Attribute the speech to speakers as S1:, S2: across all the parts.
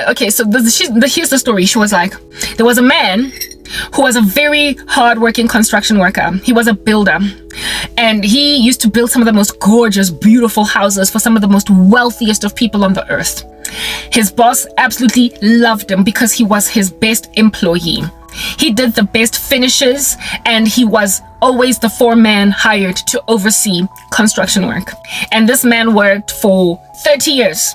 S1: Okay, so here's the story. She was like, there was a man who was a very hardworking construction worker. He was a builder, and he used to build some of the most gorgeous, beautiful houses for some of the most wealthiest of people on the earth. His boss absolutely loved him because he was his best employee. He did the best finishes, and he was always the foreman hired to oversee construction work. And this man worked for 30 years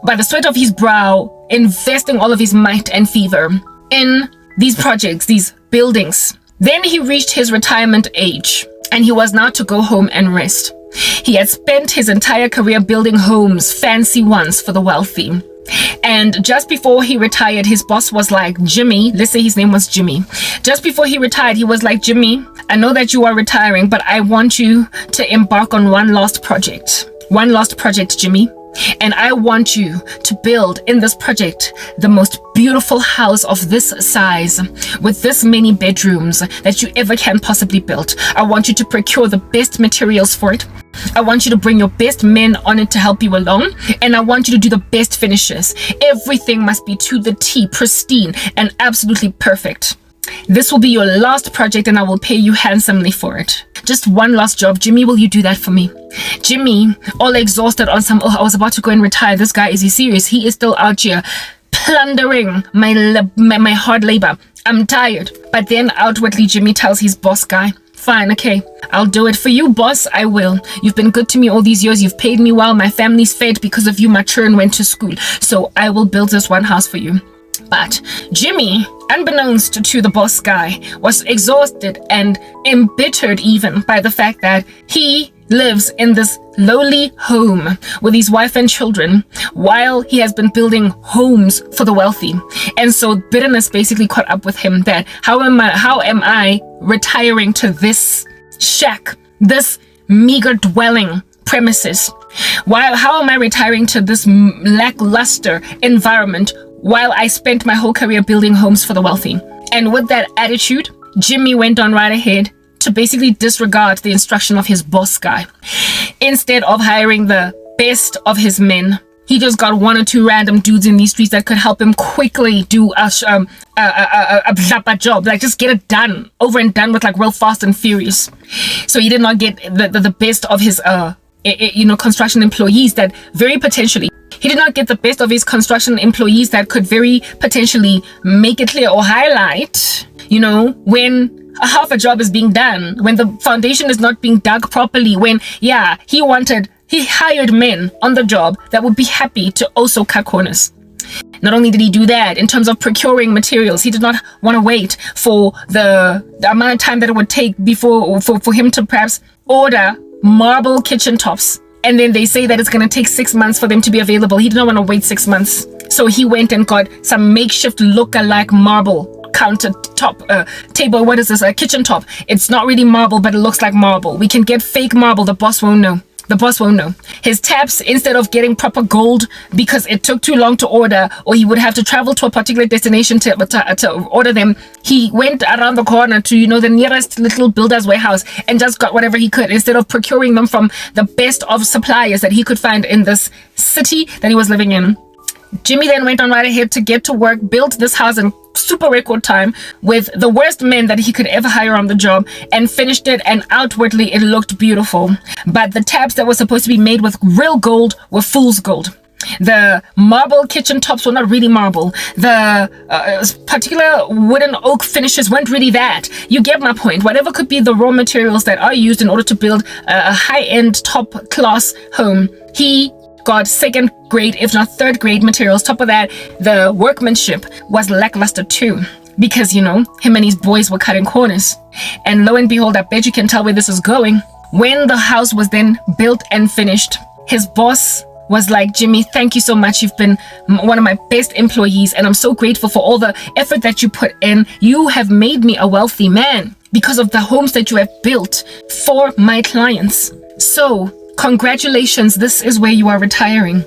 S1: by the sweat of his brow, investing all of his might and fever in these projects, these buildings. Then he reached his retirement age, and he was now to go home and rest. He had spent his entire career building homes, fancy ones for the wealthy. And just before he retired, his boss was like, Jimmy, let's say his name was Jimmy. Just before he retired, he was like, Jimmy, I know that you are retiring, but I want you to embark on one last project. One last project, Jimmy. And I want you to build in this project the most beautiful house of this size with this many bedrooms that you ever can possibly build. I want you to procure the best materials for it. I want you to bring your best men on it to help you along. And I want you to do the best finishes. Everything must be to the T, pristine and absolutely perfect. This will be your last project, and I will pay you handsomely for it. Just one last job. Jimmy, will you do that for me? Jimmy, all exhausted on some, I was about to go and retire. This guy, is he serious? He is still out here plundering my hard labor. I'm tired. But then outwardly, Jimmy tells his boss guy, fine, okay, I'll do it for you, boss. I will. You've been good to me all these years. You've paid me well. My family's fed because of you. My children went to school. So I will build this one house for you. But Jimmy, unbeknownst to the boss guy, was exhausted and embittered even by the fact that he lives in this lowly home with his wife and children while he has been building homes for the wealthy. And so bitterness basically caught up with him that how am I retiring to this shack, this meager dwelling premises? How am I retiring to this lackluster environment while I spent my whole career building homes for the wealthy? And with that attitude, Jimmy went on right ahead to basically disregard the instruction of his boss guy. Instead of hiring the best of his men, he just got one or two random dudes in these streets that could help him quickly do a job, like just get it done, over and done with, like real fast and furious. So he did not get the best of his construction employees that very potentially, he did not get the best of his construction employees that could very potentially make it clear or highlight, when half a job is being done, when the foundation is not being dug properly, when, he hired men on the job that would be happy to also cut corners. Not only did he do that, in terms of procuring materials, he did not want to wait for the amount of time that it would take for him to perhaps order marble kitchen tops. And then they say that it's going to take 6 months for them to be available. He did not want to wait 6 months. So he went and got some makeshift look-alike marble countertop table. What is this? A kitchen top. It's not really marble, but it looks like marble. We can get fake marble. The boss won't know. His taps, instead of getting proper gold because it took too long to order, or he would have to travel to a particular destination to order them, he went around the corner to the nearest little builder's warehouse and just got whatever he could, instead of procuring them from the best of suppliers that he could find in this city that he was living in. Jimmy then went on right ahead to get to work, built this house in super record time with the worst men that he could ever hire on the job, and finished it, and outwardly it looked beautiful. But the taps that were supposed to be made with real gold were fool's gold. The marble kitchen tops were not really marble. The particular wooden oak finishes weren't really that. You get my point. Whatever could be the raw materials that are used in order to build a high-end, top-class home, he got second grade, if not third grade materials. Top of that, the workmanship was lackluster too, because him and his boys were cutting corners. And lo and behold, I bet you can tell where this is going. When the house was then built and finished, his boss was like, Jimmy, thank you so much. You've been one of my best employees, and I'm so grateful for all the effort that you put in. You have made me a wealthy man because of the homes that you have built for my clients. So congratulations, this is where you are retiring.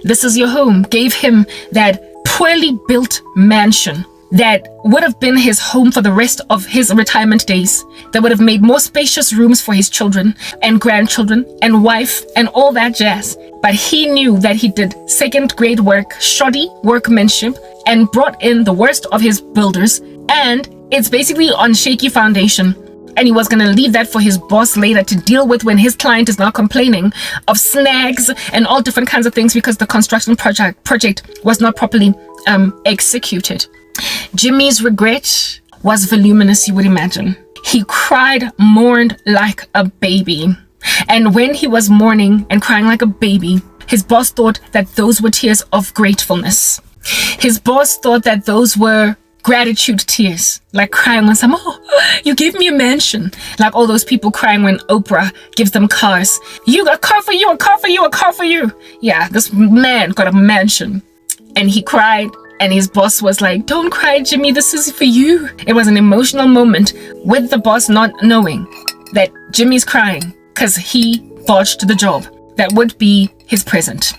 S1: This is your home. Gave him that poorly built mansion that would have been his home for the rest of his retirement days, that would have made more spacious rooms for his children and grandchildren and wife and all that jazz. But he knew that he did second grade work, shoddy workmanship, and brought in the worst of his builders, and it's basically on shaky foundation. And he was going to leave that for his boss later to deal with when his client is now complaining of snags and all different kinds of things because the construction project was not properly executed. Jimmy's regret was voluminous, you would imagine. He cried, mourned like a baby. And when he was mourning and crying like a baby, his boss thought that those were tears of gratefulness. His boss thought that those were gratitude tears, like crying when someone, oh, you gave me a mansion. Like all those people crying when Oprah gives them cars. You got a car for you, a car for you, a car for you. Yeah, this man got a mansion. And he cried, and his boss was like, don't cry, Jimmy, this is for you. It was an emotional moment with the boss not knowing that Jimmy's crying because he botched the job that would be his present.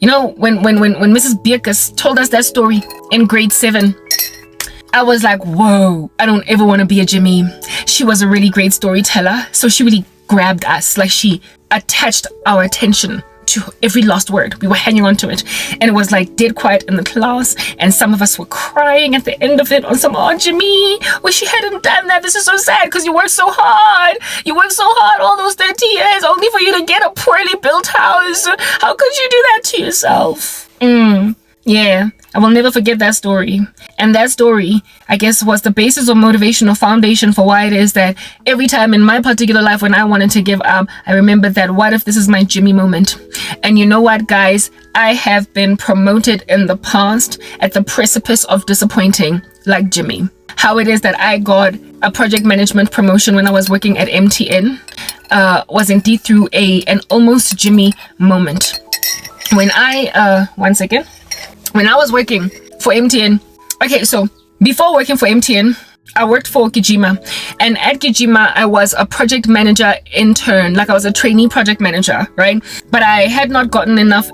S1: You know, when Mrs. Bierkus told us that story in grade 7, I was like, whoa, I don't ever want to be a Jimmy. She was a really great storyteller. So she really grabbed us, like she attached our attention to every last word. We were hanging on to it. And it was like dead quiet in the class. And some of us were crying at the end of it on some, oh, Jimmy, wish she hadn't done that. This is so sad because you worked so hard. You worked so hard all those 30 years only for you to get a poorly built house. How could you do that to yourself? Yeah, I will never forget that story. And that story, I guess, was the basis or motivation or foundation for why it is that every time in my particular life when I wanted to give up, I remembered that what if this is my Jimmy moment? And you know what, guys? I have been promoted in the past at the precipice of disappointing like Jimmy. How it is that I got a project management promotion when I was working at MTN was indeed through an almost Jimmy moment. When I, when I was working for MTN, okay, so before working for MTN, I worked for Kijima, and at Kijima, I was a project manager intern, like I was a trainee project manager, right? But I had not gotten enough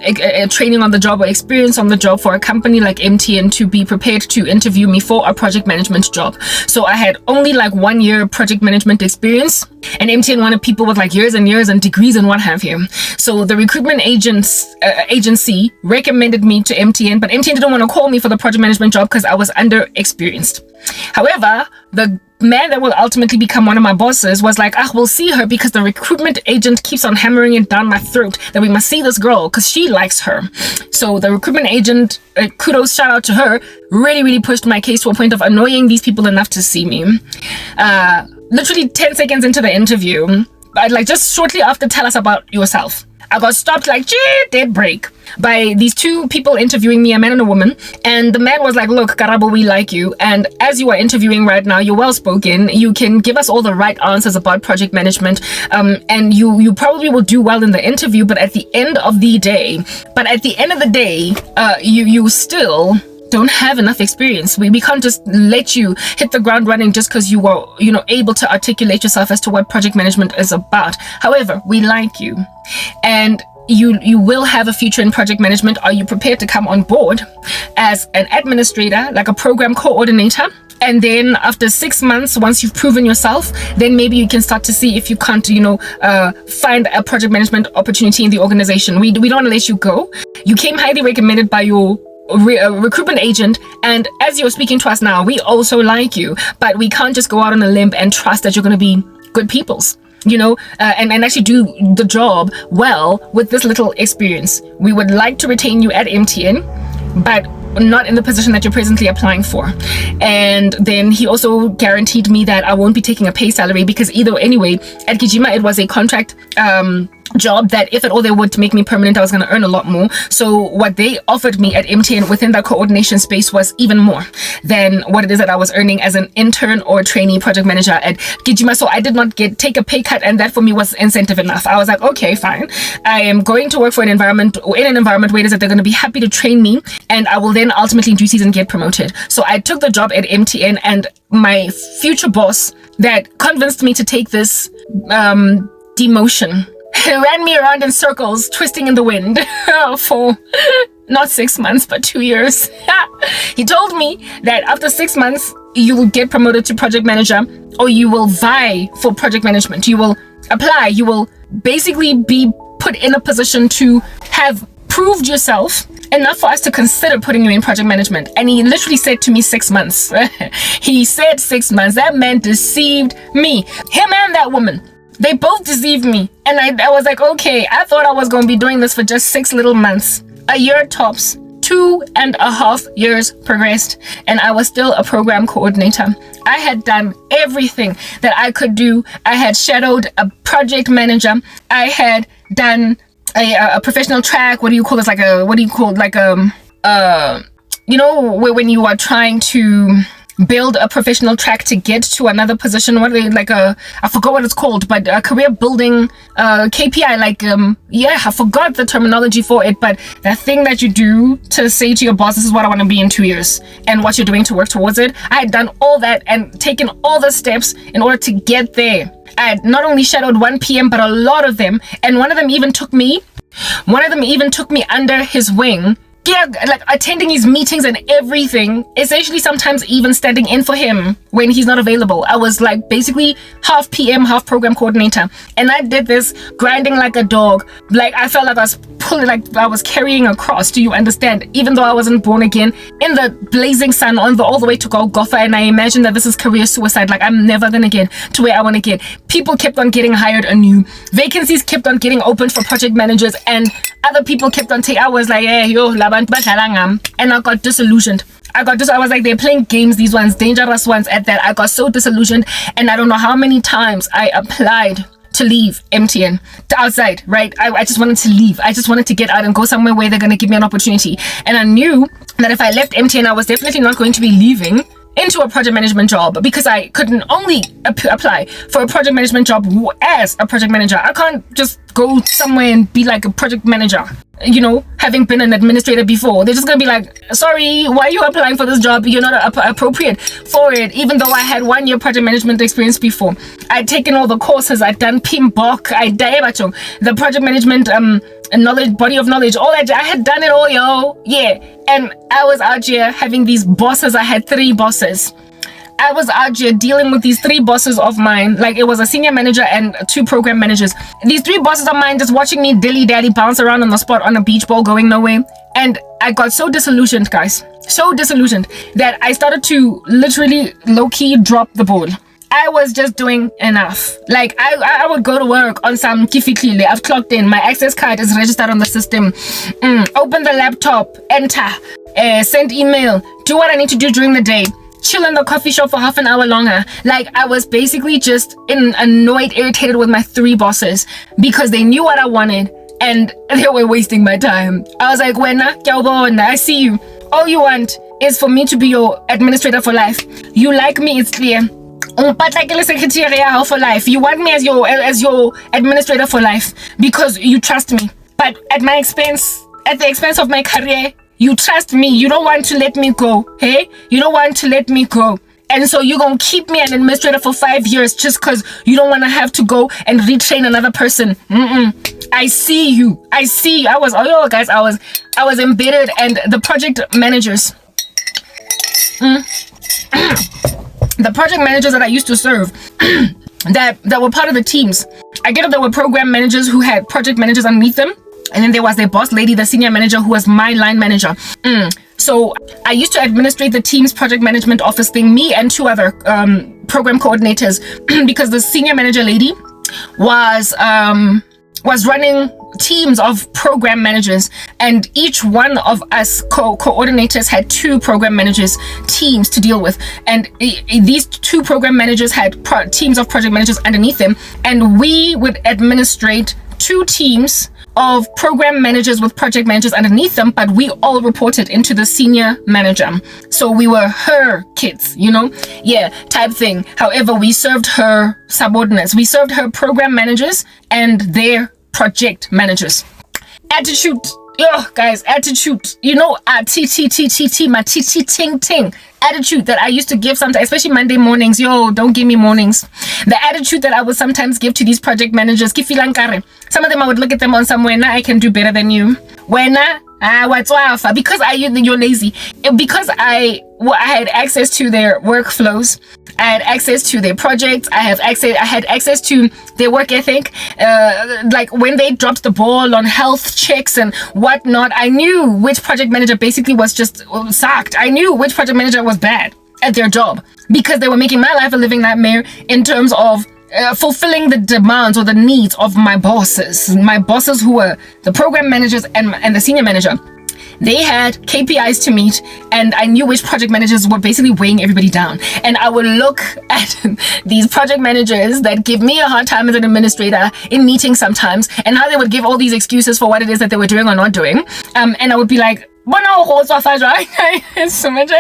S1: training on the job or experience on the job for a company like MTN to be prepared to interview me for a project management job. So I had only like 1 year project management experience, and MTN wanted people with like years and years and degrees and what have you. So the recruitment agency recommended me to MTN, but MTN didn't want to call me for the project management job because I was underexperienced. However, the man that will ultimately become one of my bosses was like, we'll see her because the recruitment agent keeps on hammering it down my throat that we must see this girl because she likes her. So the recruitment agent, kudos, shout out to her, really pushed my case to a point of annoying these people enough to see me. Literally 10 seconds into the interview, like just shortly after, tell us about yourself, I got stopped like dead break by these two people interviewing me, a man and a woman. And the man was like, look, Karabo, we like you. And as you are interviewing right now, you're well spoken. You can give us all the right answers about project management. And you probably will do well in the interview. But at the end of the day, you still don't have enough experience. We can't just let you hit the ground running just because you were, able to articulate yourself as to what project management is about. However, we like you, and you will have a future in project management. Are you prepared to come on board as an administrator, like a program coordinator? And then after 6 months, once you've proven yourself, then maybe you can start to see if you can't, find a project management opportunity in the organization. We don't want to let you go. You came highly recommended by your recruitment agent, and as you're speaking to us now, we also like you, but we can't just go out on a limb and trust that you're going to be good peoples, and actually do the job well with this little experience. We would like to retain you at MTN, but not in the position that you're presently applying for. And then he also guaranteed me that I won't be taking a pay salary because anyway, at Kijima, it was a contract job that if at all they were to make me permanent, I was going to earn a lot more. So what they offered me at MTN within that coordination space was even more than what it is that I was earning as an intern or trainee project manager at Kijima. So I did not take a pay cut, and that for me was incentive enough. I was like, okay, fine. I am going to work for an environment where it is that they're going to be happy to train me, and I will then ultimately in due season get promoted. So I took the job at MTN, and my future boss that convinced me to take this demotion ran me around in circles, twisting in the wind for not 6 months, but 2 years. He told me that after 6 months, you will get promoted to project manager, or you will vie for project management. You will apply. You will basically be put in a position to have proved yourself enough for us to consider putting you in project management. And he literally said to me 6 months. He said 6 months. That man deceived me. Him and that woman. They both deceived me. And I was like, okay, I thought I was going to be doing this for just 6 little months. A year tops. 2.5 years progressed, and I was still a program coordinator. I had done everything that I could do. I had shadowed a project manager. I had done a professional track. What do you call this? You know, when you are trying to build a professional track to get to another position, what are they, I forgot what it's called, but a career building KPI, I forgot the terminology for it, but that thing that you do to say to your boss, this is what I want to be in 2 years, and what you're doing to work towards it. I had done all that and taken all the steps in order to get there. I had not only shadowed one PM, but a lot of them, and one of them even took me under his wing. Yeah, like attending his meetings and everything, essentially sometimes even standing in for him when he's not available. I was like basically half PM, half program coordinator. And I did this grinding like a dog. Like I felt like I was pulling, like I was carrying a cross. Do you understand? Even though I wasn't born again, in the blazing sun all the way to Golgotha, and I imagine that this is career suicide. Like I'm never gonna get to where I want to get. People kept on getting hired anew. Vacancies kept on getting opened for project managers, and other people kept on taking. I was like, hey, yo, and I got disillusioned. I was like, they're playing games, these ones, dangerous ones at that. I got so disillusioned, and I don't know how many times I applied to leave MTN, to outside, right? I just wanted to leave. I just wanted to get out and go somewhere where they're going to give me an opportunity. And I knew that if I left MTN, I was definitely not going to be leaving into a project management job, because I couldn't only apply for a project management job as a project manager. I can't just go somewhere and be like a project manager, you know, having been an administrator before. They're just gonna be like, sorry, why are you applying for this job? You're not appropriate for it. Even though I had 1 year project management experience before, I'd taken all the courses, I'd done PMBOK, the project management knowledge, body of knowledge, all that. I had done it all, yo. Yeah. And I was out here having these bosses. I had 3 bosses. I was out here dealing with these 3 bosses of mine. Like it was a senior manager and 2 program managers. These 3 bosses of mine just watching me dilly-dally bounce around on the spot on a beach ball going nowhere. And I got so disillusioned, guys. So disillusioned that I started to literally low-key drop the ball. I was just doing enough. Like I would go to work on some kifiklile. I've clocked in. My access card is registered on the system. Open the laptop, enter, send email, do what I need to do during the day. Chill in the coffee shop for half an hour longer. Like I was basically just annoyed, irritated with my 3 bosses because they knew what I wanted and they were wasting my time. I was like, Wena, I see you. All you want is for me to be your administrator for life. You like me, it's clear. For life. You want me as your administrator for life because you trust me. But at the expense of my career, you trust me. You don't want to let me go. Hey? You don't want to let me go. And so you're going to keep me an administrator for 5 years just because you don't want to have to go and retrain another person. I see you. I was embedded, and the project managers. The project managers that I used to serve that were part of the teams. I get that there were program managers who had project managers underneath them. And then there was their boss lady, the senior manager, who was my line manager. So I used to administrate the team's project management office thing, me and 2 other program coordinators, because the senior manager lady was running teams of program managers, and each one of us coordinators had 2 program managers teams to deal with, and these 2 program managers had teams of project managers underneath them, and we would administrate 2 teams of program managers with project managers underneath them, but we all reported into the senior manager. So we were her kids, you know? Yeah, type thing. However, we served her subordinates. We served her program managers and their project managers. Attitude. Yo, guys, attitude. You know, my ting attitude that I used to give sometimes, especially Monday mornings. Yo, don't give me mornings. The attitude that I would sometimes give to these project managers. Some of them I would look at them on somewhere, nah, I can do better than you. Wena, Because you're lazy. Because I had access to their workflows, I had access to their projects, I had access to their work ethic. Like when they dropped the ball on health checks and whatnot, I knew which project manager basically was just sacked. I knew which project manager was bad at their job because they were making my life a living nightmare in terms of fulfilling the demands or the needs of my bosses who were the program managers and the senior manager. They had KPIs to meet, and I knew which project managers were basically weighing everybody down. And I would look at these project managers that give me a hard time as an administrator in meetings sometimes, and how they would give all these excuses for what it is that they were doing or not doing. And I would be like, it's so much.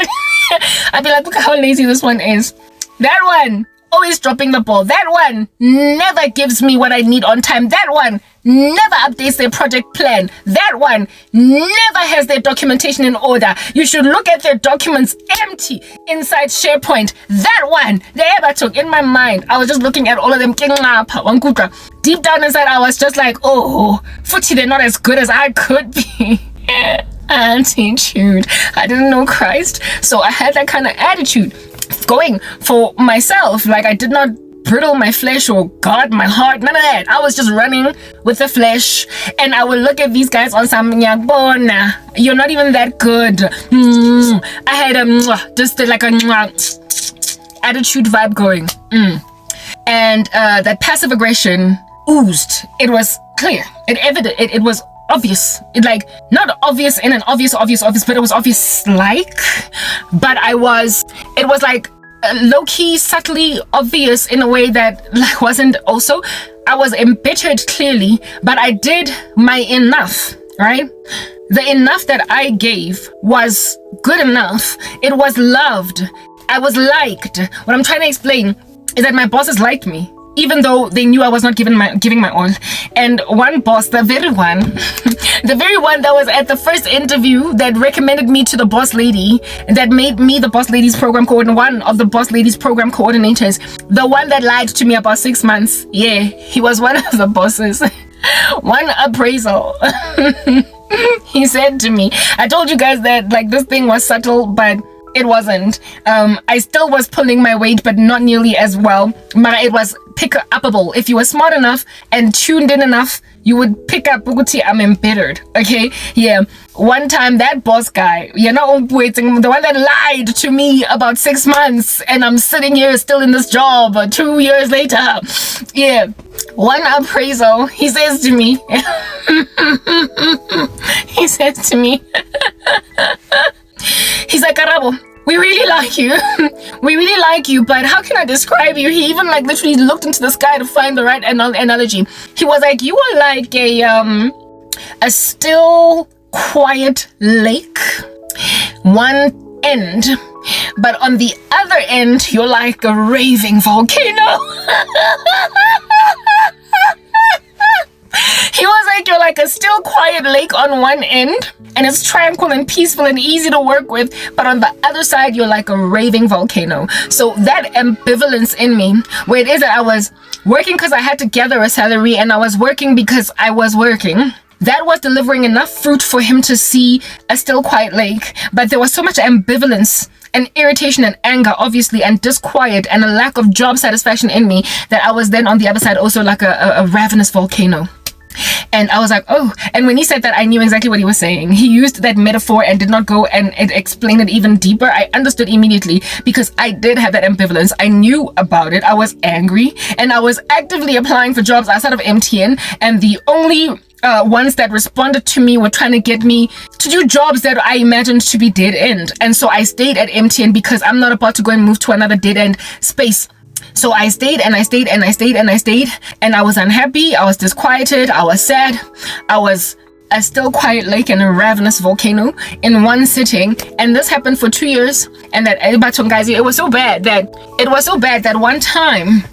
S1: I'd be like, look at how lazy this one is. That one always dropping the ball. That one never gives me what I need on time. That one never updates their project plan. That one never has their documentation in order. You should look at their documents empty inside SharePoint. That one, they ever took in my mind. I was just looking at all of them. Deep down inside, I was just like, oh, footy, they're not as good as I could be. Attitude. I didn't know Christ, so I had that kind of attitude going for myself. Like, I did not brittle my flesh or guard my heart, none of that. I was just running with the flesh, and I would look at these guys on something like, you're not even that good. I had just like a attitude vibe going, and that passive aggression oozed. It was clear, it was obvious. It, like, not obvious in an obvious, but it was obvious but it was like low-key, subtly obvious in a way that like wasn't also. I was embittered clearly, but I did my enough, right? The enough that I gave was good enough. It was loved. I was liked. What I'm trying to explain is that my bosses liked me, even though they knew I was not giving my all. And one boss, the very one that was at the first interview, that recommended me to the boss lady, that made me the boss lady's program coordinator, one of the boss lady's program coordinators, the one that lied to me about 6 months. Yeah, he was one of the bosses. One appraisal. He said to me, I told you guys that like this thing was subtle, but it wasn't. I still was pulling my weight, but not nearly as well. But it was pick-upable. If you were smart enough and tuned in enough, you would pick up Buguti, I'm embittered. Okay? Yeah. One time that boss guy, the one that lied to me about 6 months, and I'm sitting here still in this job 2 years later. Yeah. One appraisal, he says to me, he's like, Karabo, we really like you. We really like you, but how can I describe you? He even like literally looked into the sky to find the right analogy. He was like, you are like a still, quiet lake, one end, but on the other end, you're like a raving volcano. He was like, you're like a still quiet lake on one end, and it's tranquil and peaceful and easy to work with, but on the other side, you're like a raving volcano. So that ambivalence in me, where it is that I was working because I had to gather a salary, and I was working because I was working, that was delivering enough fruit for him to see a still quiet lake. But there was so much ambivalence and irritation and anger, obviously, and disquiet and a lack of job satisfaction in me, that I was then on the other side also like a ravenous volcano. And I was like, oh, and when he said that, I knew exactly what he was saying. He used that metaphor and did not go and explain it even deeper. I understood immediately because I did have that ambivalence. I knew about it. I was angry, and I was actively applying for jobs outside of MTN, and the only ones that responded to me were trying to get me to do jobs that I imagined to be dead end. And so I stayed at MTN because I'm not about to go and move to another dead end space. So I stayed and I stayed and I stayed and I stayed, and I was unhappy, I was disquieted, I was sad, I was a still quiet lake and a ravenous volcano in one sitting. And this happened for 2 years. And that it was so bad that one time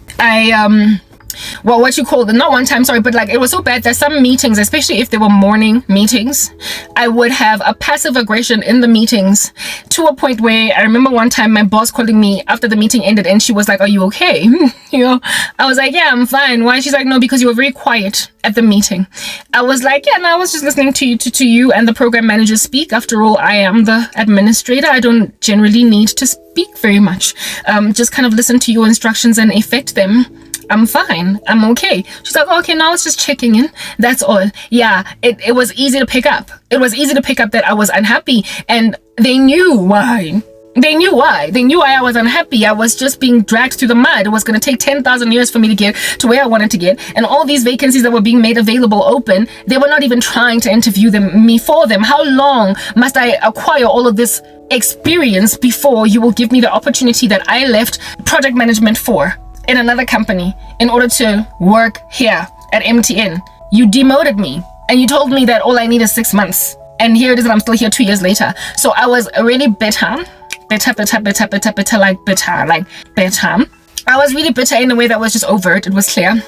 S1: well, what you call it, not one time, sorry, but like it was so bad that some meetings, especially if they were morning meetings, I would have a passive aggression in the meetings, to a point where I remember one time my boss calling me after the meeting ended, and she was like, "Are you okay?" I was like, "Yeah, I'm fine." Why? She's like, "No, because you were very quiet at the meeting." I was like, "Yeah, no, I was just listening to you and the program manager speak. After all, I am the administrator. I don't generally need to speak very much. Just kind of listen to your instructions and effect them. I'm fine. I'm okay." She's like, "Okay, now it's just checking in. That's all." Yeah, it was easy to pick up. It was easy to pick up that I was unhappy, and they knew why. They knew why. They knew why I was unhappy. I was just being dragged through the mud. It was going to take 10,000 years for me to get to where I wanted to get. And all these vacancies that were being made available open, they were not even trying to interview me for them. How long must I acquire all of this experience before you will give me the opportunity that I left project management for in another company in order to work here at MTN? You demoted me and you told me that all I need is 6 months. And here it is that I'm still here 2 years later. So I was really bitter. I was really bitter in a way that was just overt. It was clear.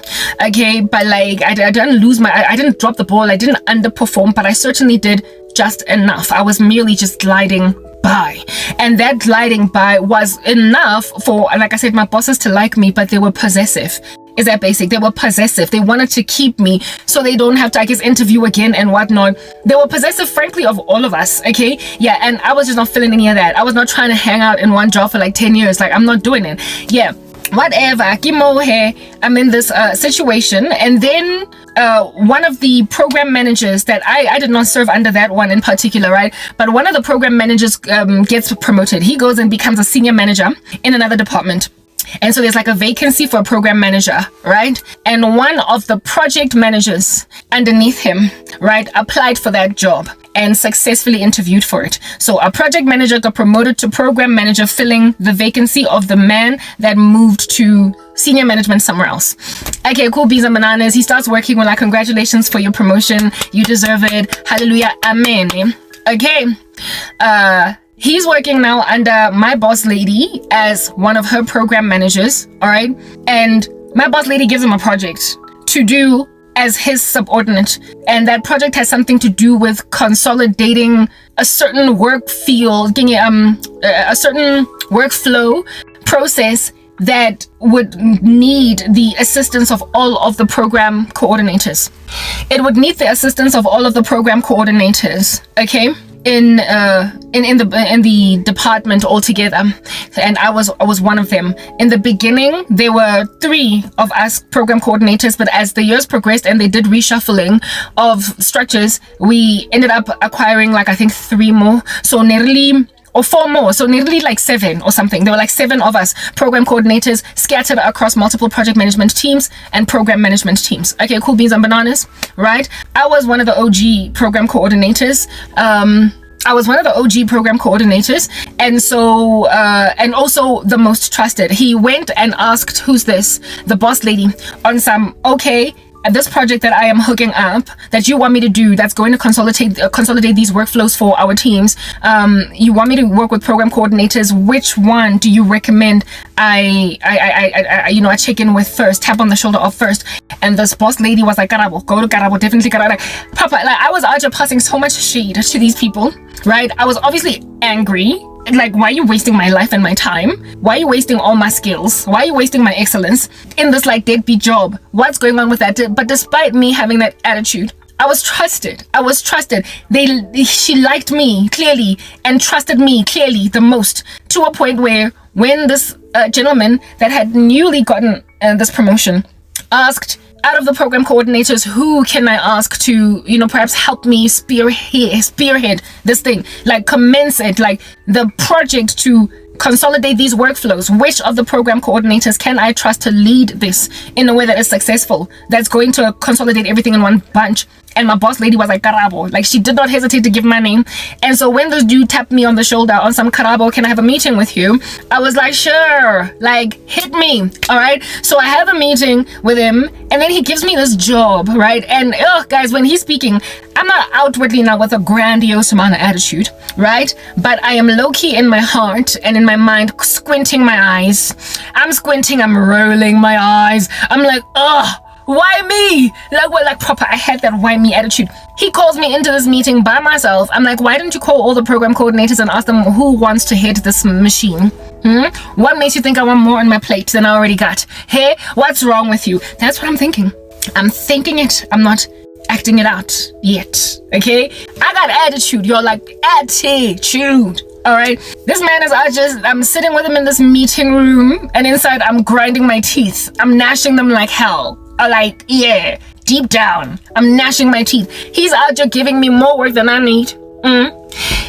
S1: Okay, but like I didn't drop the ball. I didn't underperform, but I certainly did just enough. I was merely just gliding by. And that gliding by was enough for, like I said, my bosses to like me, but they were possessive. Is that basic? They were possessive. They wanted to keep me so they don't have to, I guess, interview again and whatnot. They were possessive, frankly, of all of us. Okay. Yeah. And I was just not feeling any of that. I was not trying to hang out in one job for like 10 years. Like, I'm not doing it. Yeah. Whatever. I'm in this situation. And then one of the program managers that I did not serve under that one in particular, right? But one of the program managers gets promoted. He goes and becomes a senior manager in another department. And so there's like a vacancy for a program manager, right? And one of the project managers underneath him, right, applied for that job and successfully interviewed for it. So a project manager got promoted to program manager, filling the vacancy of the man that moved to senior management somewhere else. Okay, cool beans and bananas. He starts working. We're like, "Congratulations for your promotion. You deserve it. Hallelujah. Amen." Okay. He's working now under my boss lady as one of her program managers, all right? And my boss lady gives him a project to do as his subordinate. And that project has something to do with consolidating a certain work field, a certain workflow process that would need the assistance of all of the program coordinators. It would need the assistance of all of the program coordinators, okay? In the department altogether, and I was one of them. In the beginning, there were 3 of us program coordinators, but as the years progressed and they did reshuffling of structures, we ended up acquiring like I think 3 more. So nearly, or 4 more, so nearly like 7 or something. There were like 7 of us program coordinators scattered across multiple project management teams and program management teams. Okay, cool beans and bananas, right? I was one of the OG program coordinators. And so and also the most trusted. He went and asked, "Who's this?" The boss lady on some, "Okay, this project that I am hooking up that you want me to do, that's going to consolidate these workflows for our teams. You want me to work with program coordinators. Which one do you recommend I check in with first, tap on the shoulder of first?" And this boss lady was like, "Karabo, go to Karabo, definitely Karabo." Like, Papa, like I was out here passing so much shade to these people, right? I was obviously angry. Like, why are you wasting my life and my time? Why are you wasting all my skills? Why are you wasting my excellence in this like deadbeat job? What's going on with that? But despite me having that attitude, I was trusted. She liked me clearly and trusted me clearly the most, to a point where when this gentleman that had newly gotten this promotion asked, out of the program coordinators, who can I ask to, perhaps help me spearhead this thing, like commence it, like the project to consolidate these workflows? Which of the program coordinators can I trust to lead this in a way that is successful, that's going to consolidate everything in one bunch? And my boss lady was like, Karabo. Like, she did not hesitate to give my name. And so when this dude tapped me on the shoulder on some Karabo, can I have a meeting with you? I was like, sure, like, hit me. All right. So I have a meeting with him, and then he gives me this job, right? And guys, when he's speaking, I'm not outwardly now with a grandiose amount of attitude, right? But I am low-key in my heart and in my mind, squinting my eyes. I'm squinting, I'm rolling my eyes. I'm like, why me? Like proper, I had that why me attitude. He calls me into this meeting by myself. I'm like, why didn't you call all the program coordinators and ask them who wants to head this machine? What makes you think I want more on my plate than I already got? Hey, what's wrong with you? That's what I'm thinking. I'm thinking it. I'm not acting it out yet. Okay? I got attitude. You're like attitude. All right. This man is, I'm sitting with him in this meeting room, and inside I'm grinding my teeth. I'm gnashing them like hell. Like, yeah, deep down, I'm gnashing my teeth. He's out there giving me more work than I need.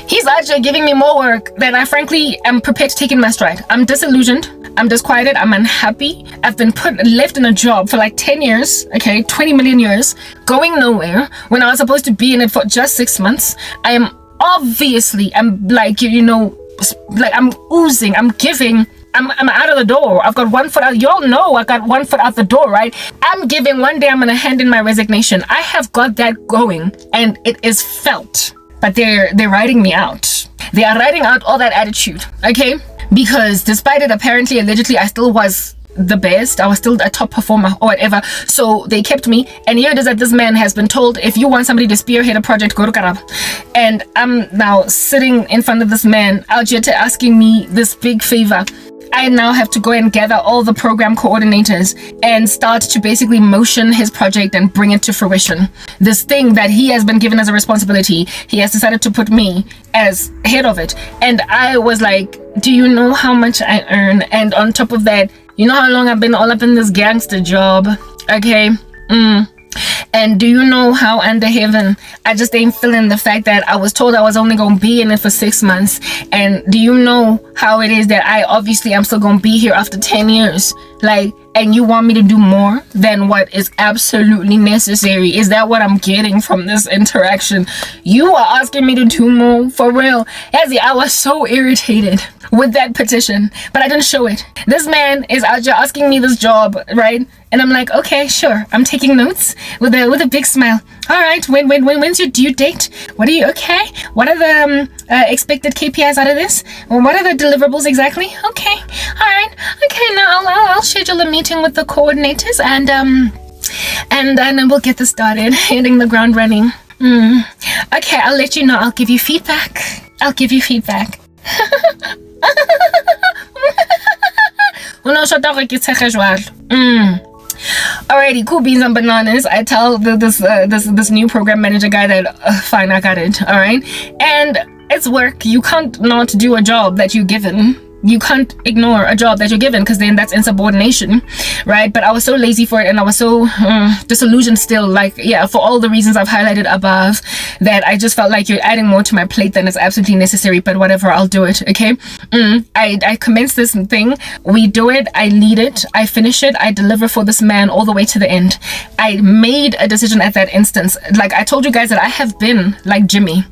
S1: He's out there giving me more work than I frankly am prepared to take in my stride. I'm disillusioned. I'm disquieted. I'm unhappy. I've been left in a job for like 10 years, okay, 20 million years, going nowhere when I was supposed to be in it for just 6 months. I am obviously, I'm like, like I'm oozing, I'm giving. I'm out of the door. I've got 1 foot out. Y'all know I got 1 foot out the door, right? I'm giving. One day I'm going to hand in my resignation. I have got that going, and it is felt. But they're writing me out. They are writing out all that attitude, okay? Because despite it, apparently, allegedly, I still was the best. I was still a top performer or whatever. So they kept me. And here it is that this man has been told, if you want somebody to spearhead a project, go to Karabo. And I'm now sitting in front of this man, out here asking me this big favor. I now have to go and gather all the program coordinators and start to basically motion his project and bring it to fruition. This thing that he has been given as a responsibility, he has decided to put me as head of it. And I was like, do you know how much I earn? And on top of that, you know how long I've been all up in this gangster job? Okay. And do you know how under heaven I just ain't feeling the fact that I was told I was only going to be in it for 6 months? And do you know how it is that I'm still going to be here after 10 years? Like, and you want me to do more than what is absolutely necessary? Is that what I'm getting from this interaction? You are asking me to do more? For real? Ezzy, I was so irritated with that petition, but I didn't show it. This man is out there asking me this job, right? And I'm like, okay, sure. I'm taking notes with a big smile. All right, when's your due date? What are you, okay? What are the expected KPIs out of this? What are the deliverables exactly? Okay, all right. Okay, now I'll schedule a meeting with the coordinators and then we'll get this started, hitting the ground running. Okay, I'll let you know. I'll give you feedback. Alrighty, cool beans and bananas. I tell this new program manager guy that fine, I got it. All right, and it's work. You can't not do a job that you're given. You can't ignore a job that you're given, because then that's insubordination, right? But I was so lazy for it, and I was so disillusioned still, like, yeah, for all the reasons I've highlighted above, that I just felt like you're adding more to my plate than is absolutely necessary. But whatever, I'll do it, okay? I commence this thing, we do it, I lead it, I finish it, I deliver for this man all the way to the end. I made a decision at that instance. Like I told you guys that I have been like Jimmy.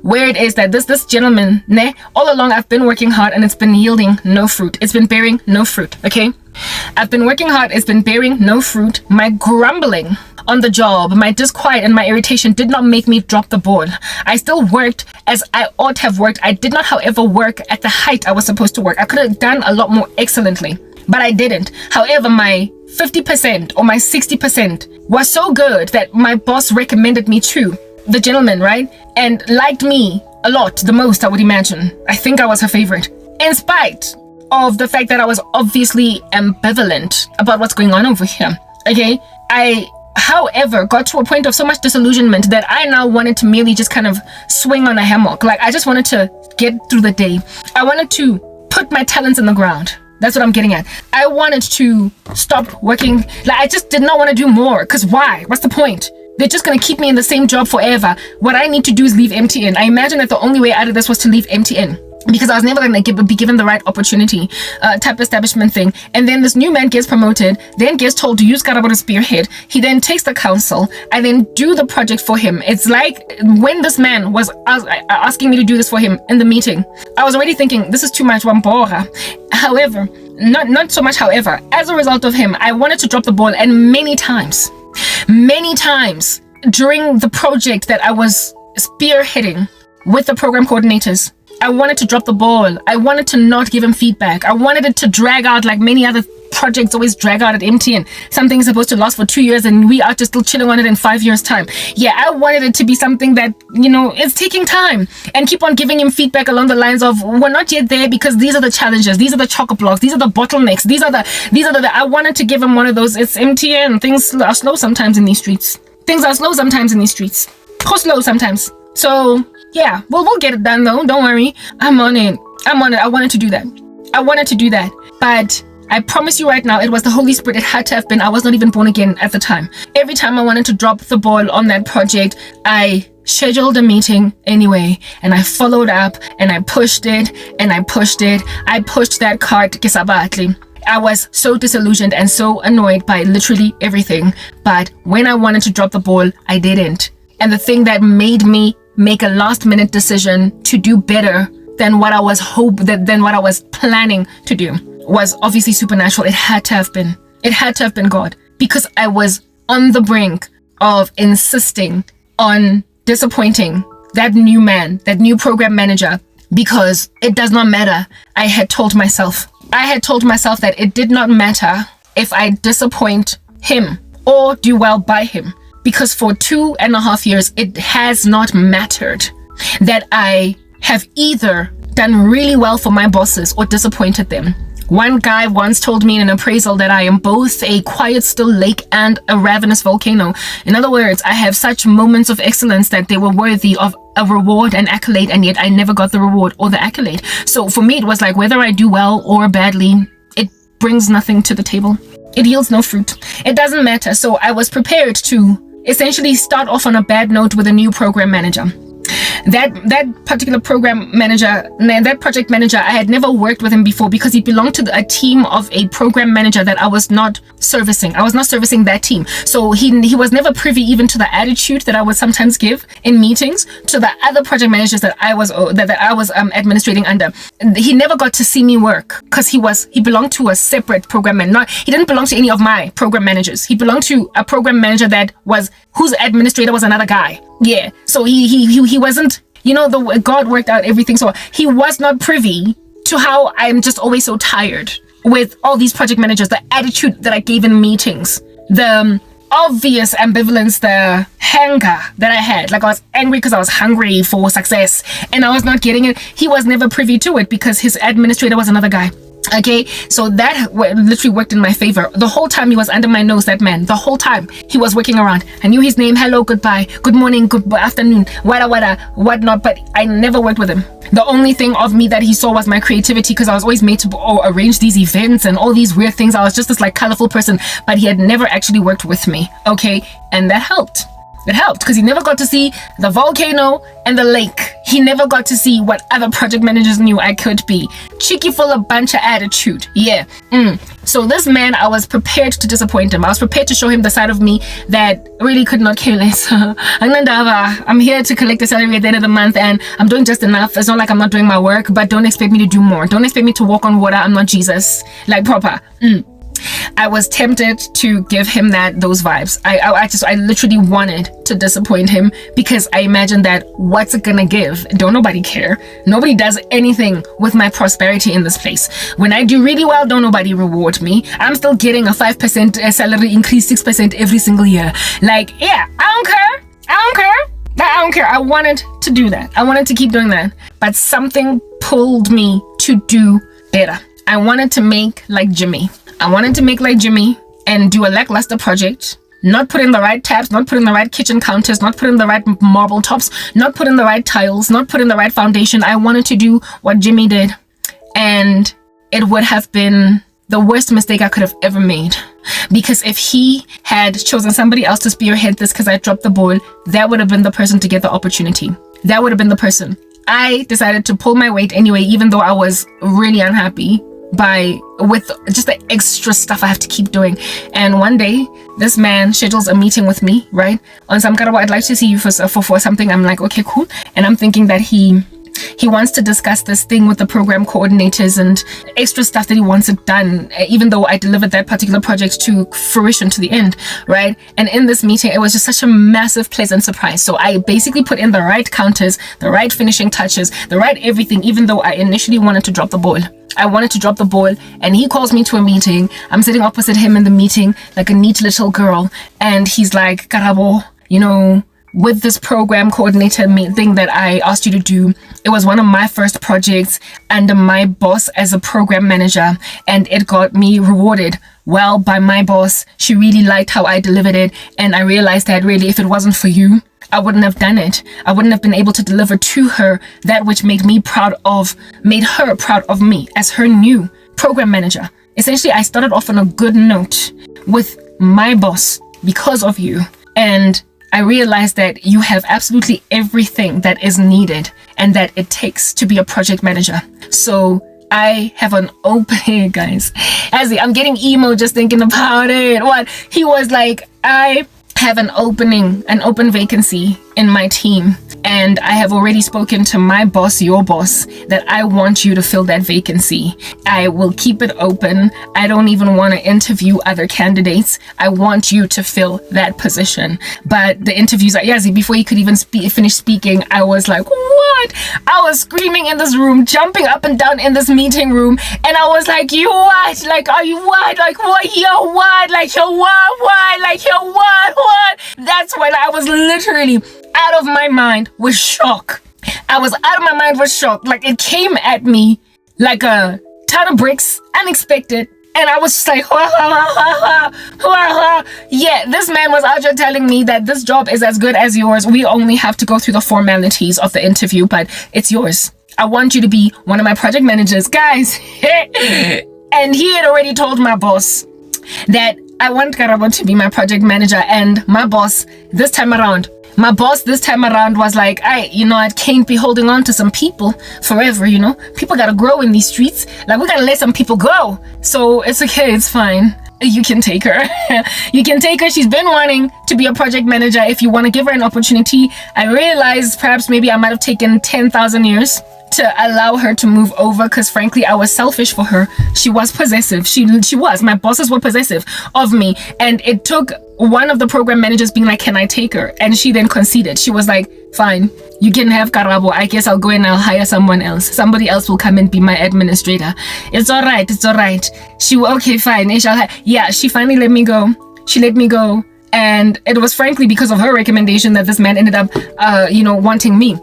S1: Where it is that this gentleman, all along I've been working hard and it's been yielding no fruit. It's been bearing no fruit, okay? I've been working hard, it's been bearing no fruit. My grumbling on the job, my disquiet and my irritation did not make me drop the ball. I still worked as I ought to have worked. I did not, however, work at the height I was supposed to work. I could have done a lot more excellently, but I didn't. However, my 50% or my 60% was so good that my boss recommended me to the gentleman, right? And liked me a lot, the most, I would imagine. I think I was her favorite. In spite of the fact that I was obviously ambivalent about what's going on over here, okay? I, however, got to a point of so much disillusionment that I now wanted to merely just kind of swing on a hammock. Like, I just wanted to get through the day. I wanted to put my talents in the ground. That's what I'm getting at. I wanted to stop working. Like, I just did not want to do more. Because why? What's the point? They're just going to keep me in the same job forever. What I need to do is leave MTN. I imagine that the only way out of this was to leave MTN. because I was never going to be given the right opportunity type establishment thing. And then this new man gets promoted, then gets told to use Karabo to spearhead. He then takes the council. I then do the project for him. It's like when this man was asking me to do this for him in the meeting, I was already thinking, this is too much, Wambora. However, not so much however, as a result of him, I wanted to drop the ball, and many times during the project that I was spearheading with the program coordinators, I wanted to drop the ball. I wanted to not give him feedback. I wanted it to drag out like many other projects always drag out at MTN. Something's supposed to last for 2 years and we are just still chilling on it in 5 years' time. Yeah, I wanted it to be something that, it's taking time, and keep on giving him feedback along the lines of, we're not yet there because these are the challenges, these are the chock-a-blocks, these are the bottlenecks, these are the I wanted to give him one of those. It's MTN. Things are slow sometimes in these streets. Go slow sometimes. So yeah, we'll get it done though. Don't worry. I'm on it. I wanted to do that. But I promise you right now, it was the Holy Spirit. It had to have been. I was not even born again at the time. Every time I wanted to drop the ball on that project, I scheduled a meeting anyway, and I followed up, and I pushed it. I pushed that cart kisabatli. I was so disillusioned and so annoyed by literally everything. But when I wanted to drop the ball, I didn't. And the thing that made me make a last-minute decision to do better than what I was planning to do was obviously supernatural. It had to have been God, because I was on the brink of insisting on disappointing that new man, that new program manager, because it does not matter. I had told myself that it did not matter if I disappoint him or do well by him. Because for 2.5 years, it has not mattered that I have either done really well for my bosses or disappointed them. One guy once told me in an appraisal that I am both a quiet, still lake and a ravenous volcano. In other words, I have such moments of excellence that they were worthy of a reward and accolade, and yet I never got the reward or the accolade. So for me, it was like, whether I do well or badly, it brings nothing to the table. It yields no fruit. It doesn't matter. So I was prepared to essentially start off on a bad note with a new program manager. That particular program manager, that project manager, I had never worked with him before because he belonged to a team of a program manager that I was not servicing. I was not servicing that team. So he was never privy even to the attitude that I would sometimes give in meetings to the other project managers that I was administrating under. He never got to see me work because he belonged to a separate program manager. He didn't belong to any of my program managers. He belonged to a program manager whose administrator was another guy. Yeah, so he wasn't, the way God worked out everything. So he was not privy to how I'm just always so tired with all these project managers, the attitude that I gave in meetings, the obvious ambivalence, the anger that I had. Like, I was angry because I was hungry for success and I was not getting it. He was never privy to it because his administrator was another guy. Okay, so that literally worked in my favor. The whole time he was under my nose, that man. The whole time he was working around. I knew his name. Hello, goodbye, good morning, good afternoon, whatnot. But I never worked with him. The only thing of me that he saw was my creativity, because I was always made to arrange these events and all these weird things. I was just this like colorful person, but he had never actually worked with me. Okay, and that helped. It helped because he never got to see the volcano and the lake. He never got to see what other project managers knew I could be. Cheeky, full of bunch of attitude. Yeah. So this man, I was prepared to disappoint him. I was prepared to show him the side of me that really could not care less. I'm here to collect a salary at the end of the month and I'm doing just enough. It's not like I'm not doing my work, but don't expect me to do more. Don't expect me to walk on water. I'm not Jesus. Like proper. I was tempted to give him those vibes. I literally wanted to disappoint him because I imagined that what's it gonna give? Don't nobody care. Nobody does anything with my prosperity in this place. When I do really well, don't nobody reward me. I'm still getting a 5% salary increase, 6% every single year. Like, yeah, I don't care. I wanted to do that. I wanted to keep doing that. But something pulled me to do better. I wanted to make like Jimmy. And do a lackluster project, not put in the right taps, not put in the right kitchen counters, not put in the right marble tops, not put in the right tiles, not put in the right foundation. I wanted to do what Jimmy did, and it would have been the worst mistake I could have ever made, because if he had chosen somebody else to spearhead this because I dropped the ball, that would have been the person to get the opportunity. That would have been the person. I decided to pull my weight anyway, even though I was really unhappy with just the extra stuff I have to keep doing. And one day this man schedules a meeting with me, right? On some Karabo, I'd like to see you for something. I'm like, okay, cool. And I'm thinking that he wants to discuss this thing with the program coordinators and extra stuff that he wants it done, even though I delivered that particular project to fruition to the end, right? And in this meeting, it was just such a massive, pleasant surprise. So I basically put in the right counters, the right finishing touches, the right everything, even though I initially wanted to drop the ball. I wanted to drop the ball, and he calls me to a meeting. I'm sitting opposite him in the meeting like a neat little girl, and he's like, Karabo, with this program coordinator thing that I asked you to do, it was one of my first projects under my boss as a program manager, and it got me rewarded well by my boss. She really liked how I delivered it, and I realized that really, if it wasn't for you, I wouldn't have done it. I wouldn't have been able to deliver to her that which made her proud of me as her new program manager. Essentially, I started off on a good note with my boss because of you, and I realized that you have absolutely everything that is needed and that it takes to be a project manager. So I have an open, guys, I'm getting emo just thinking about it. What he was like, I have an open vacancy in my team, and I have already spoken to my boss, your boss, that I want you to fill that vacancy. I will keep it open. I don't even want to interview other candidates. I want you to fill that position. But the interviews are Yazi, before he could even finish speaking, I was like, what? I was screaming in this room, jumping up and down in this meeting room, and I was like, you what? Like, are you what? Like, what? Yo, what? Like, yo, what? Like, yo, what? That's when I was literally out of my mind with shock. I was out of my mind with shock. Like, it came at me like a ton of bricks, unexpected. And I was just like, yeah, this man was out here telling me that this job is as good as yours. We only have to go through the formalities of the interview, but it's yours. I want you to be one of my project managers, guys. And he had already told my boss that I want Karabo to be my project manager, and my boss this time around was like, I can't be holding on to some people forever, People gotta grow in these streets. Like, we gotta let some people go. So it's okay, it's fine. You can take her. You can take her. She's been wanting to be a project manager. If you want to give her an opportunity, I realized perhaps maybe I might have taken 10,000 years to allow her to move over, because frankly I was selfish for her. She was possessive. She was. My bosses were possessive of me, and it took one of the program managers being like, can I take her? And she then conceded. She was like, fine, you can have Karabo. I guess I'll go and I'll hire someone else. Somebody else will come and be my administrator. It's all right. Okay, fine. She finally let me go. She let me go, and it was frankly because of her recommendation that this man ended up wanting me.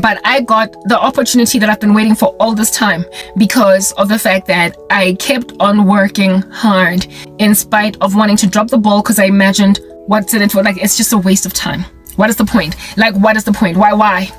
S1: But I got the opportunity that I've been waiting for all this time because of the fact that I kept on working hard in spite of wanting to drop the ball, because I imagined what's in it for. Like, it's just a waste of time. What is the point? Like, what is the point? Why?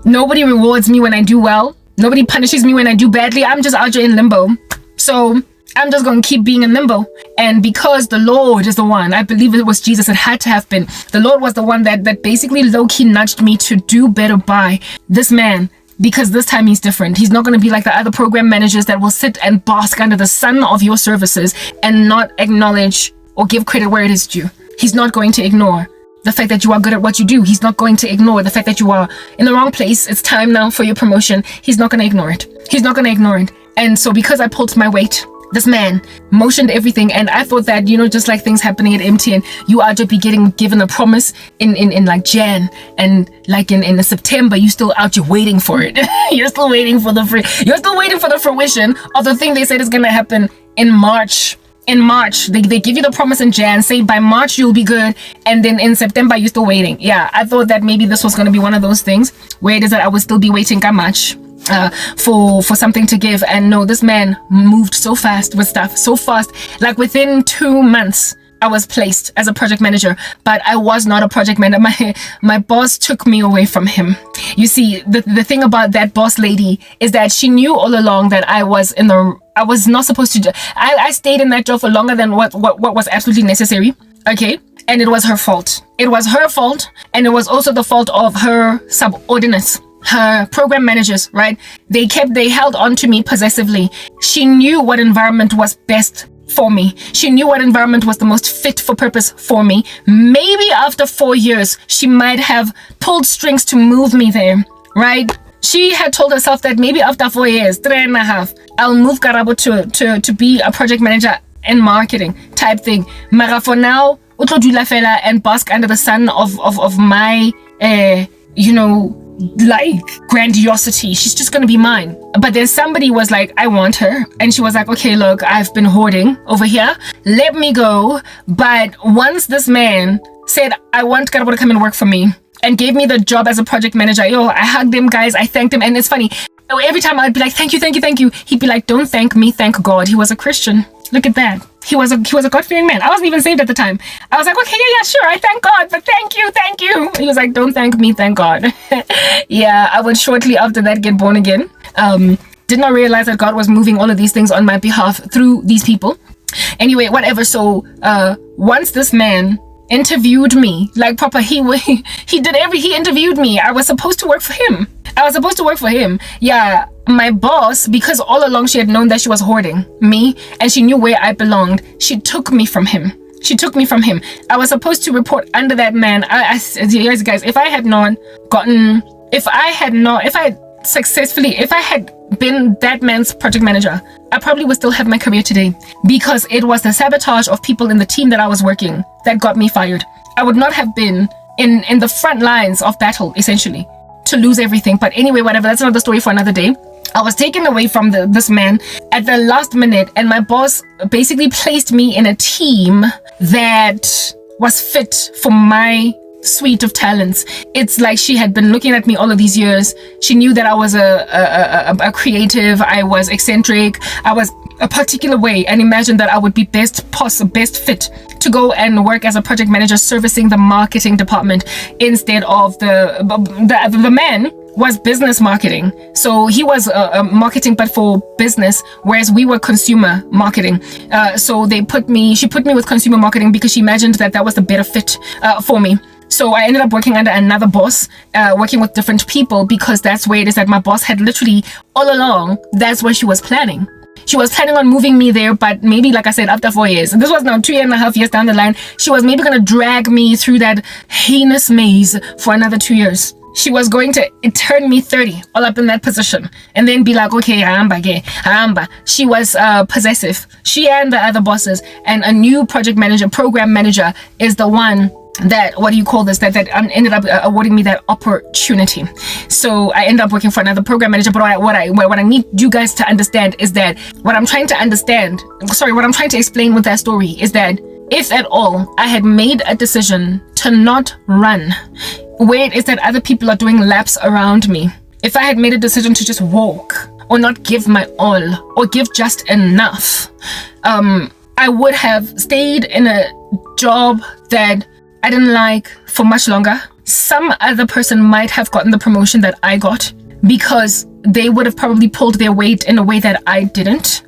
S1: Nobody rewards me when I do well. Nobody punishes me when I do badly. I'm just out here in limbo. So I'm just going to keep being in limbo. And because the Lord is the one, I believe it was Jesus, it had to have been. The Lord was the one that basically low-key nudged me to do better by this man. Because this time he's different. He's not going to be like the other program managers that will sit and bask under the sun of your services and not acknowledge or give credit where it is due. He's not going to ignore the fact that you are good at what you do. He's not going to ignore the fact that you are in the wrong place. It's time now for your promotion. He's not going to ignore it. And so because I pulled my weight, this man motioned everything, and I thought that, just like things happening at MTN, you are just be given a promise in like Jan, and like in September, you still out here waiting for it. You're still waiting for the fruition of the thing they said is gonna happen in March. They give you the promise in Jan, say by March you'll be good, and then in September you're still waiting. Yeah, I thought that maybe this was gonna be one of those things where it is that I would still be waiting much for something to give. And no, this man moved so fast with stuff, so fast. Like within 2 months I was placed as a project manager, but I was not a project manager. My boss took me away from him. You see, the thing about that boss lady is that she knew all along that I was not supposed to I stayed in that job for longer than what was absolutely necessary. Okay, and it was her fault. And it was also the fault of her subordinates. her program managers, right? They held on to me possessively. She knew what environment was best for me. She knew what environment was the most fit for purpose for me. Maybe after 4 years, she might have pulled strings to move me there, right? She had told herself that maybe after 4 years, 3.5, I'll move Karabo to be a project manager in marketing type thing. Mara for now, utlo dula fela and bask under the sun of my, like grandiosity. She's just gonna be mine. But then somebody was like, I want her. And she was like, okay, look, I've been hoarding over here. Let me go. But once this man said, I want Karabo to come and work for me, and gave me the job as a project manager, I hugged him, guys. I thanked him. And it's funny. Every time I'd be like, thank you, thank you, thank you. He'd be like, don't thank me, thank God. He was a Christian. Look at that. He was a God-fearing man. I wasn't even saved at the time. I was like, okay, yeah, sure. I thank God, but thank you, thank you. He was like, don't thank me, thank God. Yeah, I would shortly after that get born again. Did not realize that God was moving all of these things on my behalf through these people. Anyway, whatever. So once this man interviewed me like proper, he interviewed me. I was supposed to work for him. Yeah, my boss, because all along she had known that she was hoarding me and she knew where I belonged, she took me from him. I was supposed to report under that man. Guys, if I had been that man's project manager, I probably would still have my career today, because it was the sabotage of people in the team that I was working that got me fired. I would not have been in the front lines of battle, essentially, to lose everything. But anyway, whatever, that's another story for another day. I was taken away from this man at the last minute, and my boss basically placed me in a team that was fit for my suite of talents. It's like she had been looking at me all of these years. She knew that I was a creative, I was eccentric, I was a particular way, and imagined that I would be best fit to go and work as a project manager servicing the marketing department instead of the man was business marketing. So he was marketing but for business, whereas we were consumer marketing. So she put me with consumer marketing because she imagined that was the better fit for me. So I ended up working under another boss, working with different people, because that's where it is that my boss had literally all along, that's where she was planning. She was planning on moving me there, but maybe, like I said, after 4 years. And this was now 2.5 years down the line. She was maybe going to drag me through that heinous maze for another 2 years. She was going to turn me 30 all up in that position and then be like, okay, hamba. She was possessive. She and the other bosses, and a new program manager is the one that ended up awarding me that opportunity. So I ended up working for another program manager. But what I need you guys to understand is that what I'm trying to explain with that story is that if at all I had made a decision to not run, where it is that other people are doing laps around me, if I had made a decision to just walk or not give my all or give just enough, I would have stayed in a job that I didn't like for much longer. Some other person might have gotten the promotion that I got because they would have probably pulled their weight in a way that I didn't.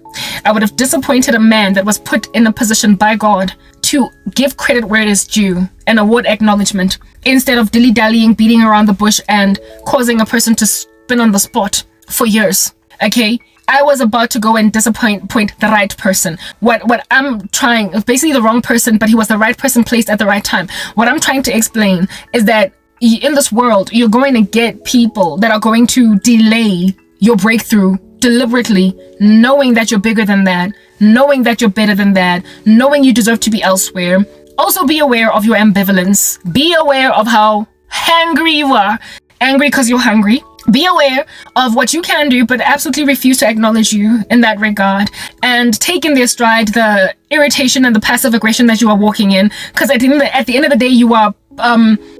S1: I would have disappointed a man that was put in a position by God to give credit where it is due and award acknowledgement, instead of dilly-dallying, beating around the bush and causing a person to spin on the spot for years. Okay? I was about to go and disappoint the right person. What I'm trying, basically the wrong person, but he was the right person placed at the right time. What I'm trying to explain is that in this world, you're going to get people that are going to delay your breakthrough deliberately, knowing that you're bigger than that, knowing that you're better than that, knowing you deserve to be elsewhere. Also be aware of your ambivalence. Be aware of how hangry you are. Angry because you're hungry. Be aware of what you can do, but absolutely refuse to acknowledge you in that regard, and take in their stride the irritation and the passive aggression that you are walking in, because at the end of the day, you are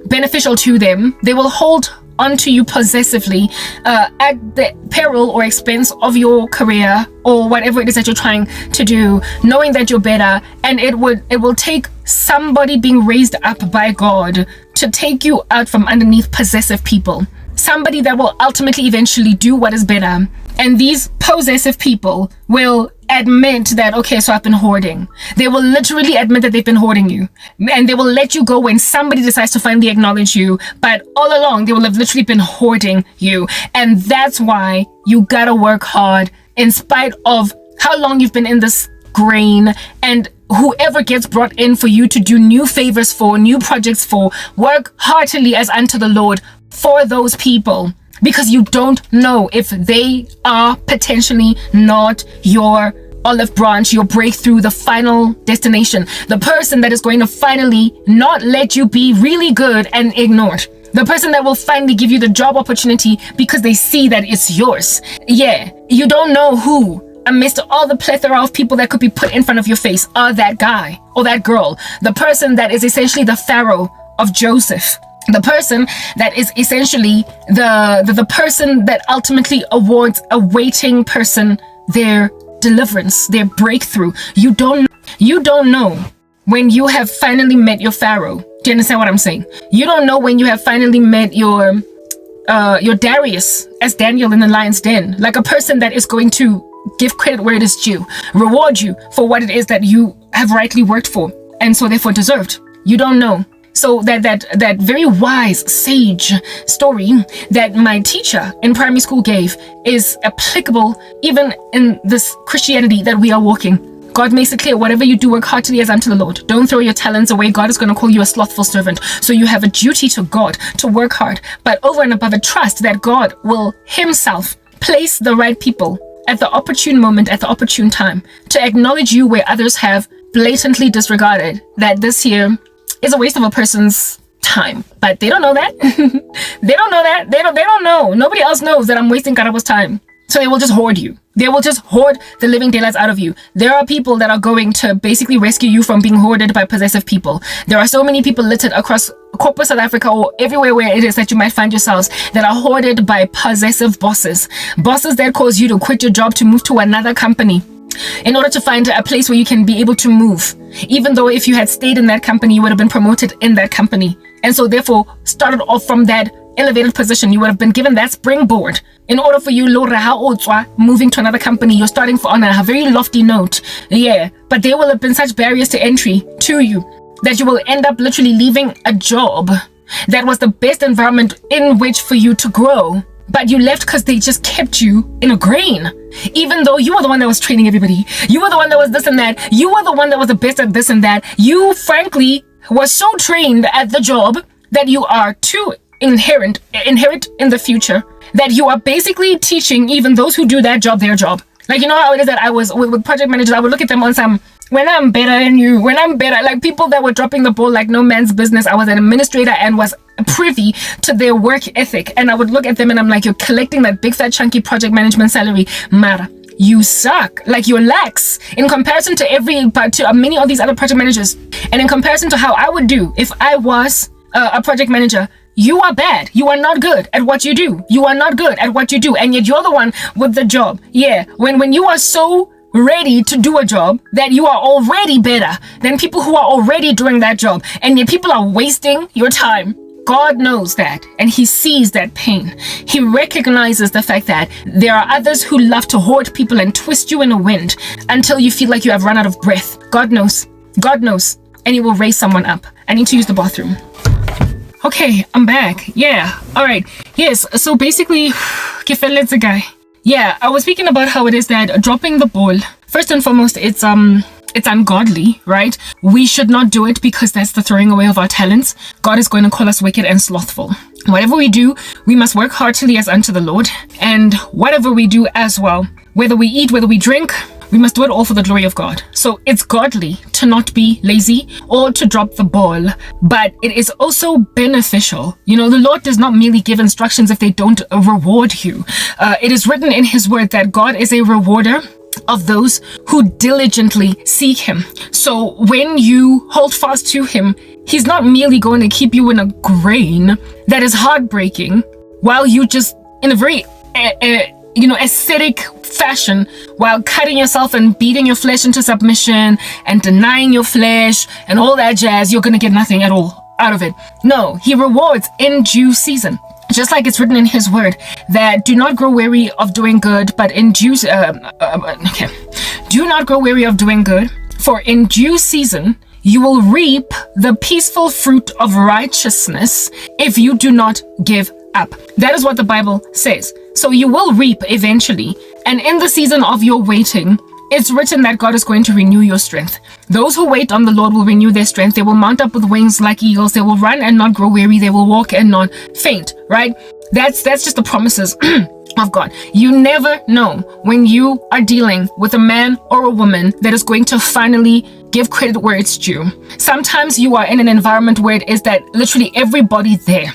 S1: beneficial to them. They will hold onto you possessively at the peril or expense of your career or whatever it is that you're trying to do, knowing that you're better. And it will take somebody being raised up by God to take you out from underneath possessive people. Somebody that will ultimately eventually do what is better. And these possessive people will admit that, okay, so I've been hoarding. They will literally admit that they've been hoarding you. And they will let you go when somebody decides to finally acknowledge you. But all along, they will have literally been hoarding you. And that's why you gotta work hard in spite of how long you've been in this grain, and whoever gets brought in for you to do new favors for, new projects for, work heartily as unto the Lord for those people, because you don't know if they are potentially not your olive branch, your breakthrough, the final destination, the person that is going to finally not let you be really good and ignored. The person that will finally give you the job opportunity because they see that it's yours. Yeah, you don't know who, amidst all the plethora of people that could be put in front of your face, are that guy or that girl. The person that is essentially the Pharaoh of Joseph. The person that is essentially the person that ultimately awards a waiting person their deliverance, their breakthrough. You don't know when you have finally met your Pharaoh. Do you understand what I'm saying? You don't know when you have finally met your Darius as Daniel in the lion's den, like a person that is going to give credit where it is due, reward you for what it is that you have rightly worked for and so therefore deserved. You don't know. So that very wise sage story that my teacher in primary school gave is applicable even in this Christianity that we are walking. God makes it clear, whatever you do, work heartily as unto the Lord. Don't throw your talents away. God is going to call you a slothful servant. So you have a duty to God to work hard, but over and above it, trust that God will himself place the right people at the opportune moment, at the opportune time, to acknowledge you where others have blatantly disregarded that this here is a waste of a person's time. But they don't know that. They don't know that. They don't know. Nobody else knows that I'm wasting Karabo's time. So they will just hoard you. They will just hoard the living daylights out of you. There are people that are going to basically rescue you from being hoarded by possessive people. There are so many people littered across corporate South Africa or everywhere where it is that you might find yourselves that are hoarded by possessive bosses. Bosses that cause you to quit your job to move to another company in order to find a place where you can be able to move. Even though if you had stayed in that company, you would have been promoted in that company. And so therefore started off from that elevated position. You would have been given that springboard. In order for you, moving to another company, you're starting on a very lofty note. Yeah, but there will have been such barriers to entry to you that you will end up literally leaving a job that was the best environment in which for you to grow. But you left because they just kept you in a grain. Even though you were the one that was training everybody. You were the one that was this and that. You were the one that was the best at this and that. You, frankly, were so trained at the job that you are too inherent in the future, that you are basically teaching even those who do that job their job. Like, you know how it is that I was with project managers, I would look at them on some, when I'm better than you, when I'm better, like people that were dropping the ball like no man's business. I was an administrator and was privy to their work ethic, and I would look at them and I'm like, you're collecting that big fat chunky project management salary, Mara, you suck. Like, you're lax in comparison to many of these other project managers, and in comparison to how I would do if I was a project manager. You are bad. You are not good at what you do. You are not good at what you do. And yet you're the one with the job. Yeah. When you are so ready to do a job that you are already better than people who are already doing that job. And yet people are wasting your time. God knows that. And he sees that pain. He recognizes the fact that there are others who love to hoard people and twist you in a wind until you feel like you have run out of breath. God knows. God knows. And he will raise someone up. I need to use the bathroom. Okay, I'm back. Yeah. All right. Yes. So basically, guy. Yeah, I was speaking about how it is that dropping the ball, first and foremost, it's ungodly, right? We should not do it because that's the throwing away of our talents. God is going to call us wicked and slothful. Whatever we do, we must work heartily as unto the Lord. And whatever we do as well, whether we eat, whether we drink, we must do it all for the glory of God. So it's godly to not be lazy or to drop the ball, but it is also beneficial. You know, the Lord does not merely give instructions if they don't reward you. It is written in his word that God is a rewarder of those who diligently seek him. So when you hold fast to him, he's not merely going to keep you in a grain that is heartbreaking while you just in a very ascetic fashion, while cutting yourself and beating your flesh into submission and denying your flesh and all that jazz. You're going to get nothing at all out of it. No, he rewards in due season. Just like it's written in his word that do not grow weary of doing good, but in due Do not grow weary of doing good, for in due season you will reap the peaceful fruit of righteousness if you do not give up. That is what the Bible says. So you will reap eventually. And in the season of your waiting, it's written that God is going to renew your strength. Those who wait on the Lord will renew their strength. They will mount up with wings like eagles. They will run and not grow weary. They will walk and not faint, right? That's just the promises of God. You never know when you are dealing with a man or a woman that is going to finally give credit where it's due. Sometimes you are in an environment where it is that literally everybody there